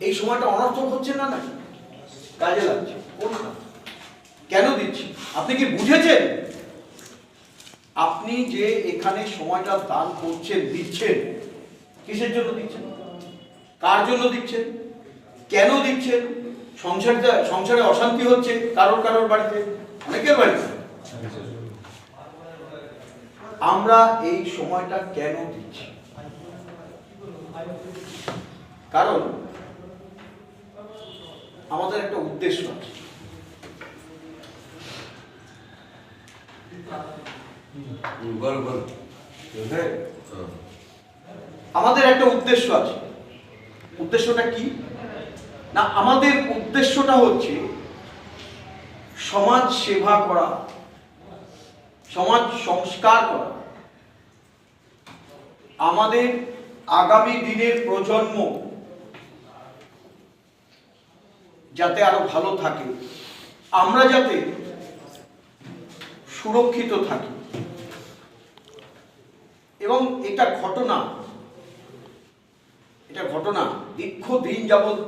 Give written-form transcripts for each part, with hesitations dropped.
এই সময়টা অনর্থক হচ্ছে না নাকি? কাজে লাগছে, করুন না। কেন দিচ্ছি? আপনি কি বুঝেছেন? আপনি যে এখানে সময়টা দান করছেন, দিচ্ছেন, কিসের জন্য দিচ্ছেন? কার জন্য দিচ্ছেন? কেন দিচ্ছেন? সংসারে অশান্তি হচ্ছে কারোর কারোর বাড়িতে, অনেকের বাড়িতে। আমরা এই সময়টা কেন দিচ্ছি? কারণ আমাদের একটা উদ্দেশ্য আছে। আমাদের একটা উদ্দেশ্য আছে। উদ্দেশ্যটা কি না, আমাদের উদ্দেশ্যটা হচ্ছে সমাজ সেবা করা, সমাজ সংস্কার করা, আমাদের আগামী দিনের প্রজন্ম যাতে আরো ভালো থাকে, আমরা যাতে সুরক্ষিত থাকি। এবং এটা ঘটনা দীর্ঘদিন যাবৎ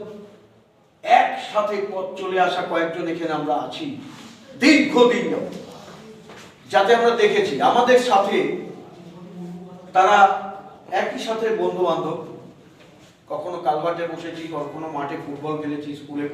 একসাথে পথ চলে আসা কয়েকজন এখানে আমরা আছি, দীর্ঘদিন যাবৎ, যাতে আমরা দেখেছি আমাদের সাথে তারা একই সাথে বন্ধু বান্ধব, কখনো কালভার্টে বসেছি, কখনো মাঠে ফুটবল খেলেছি, স্কুলে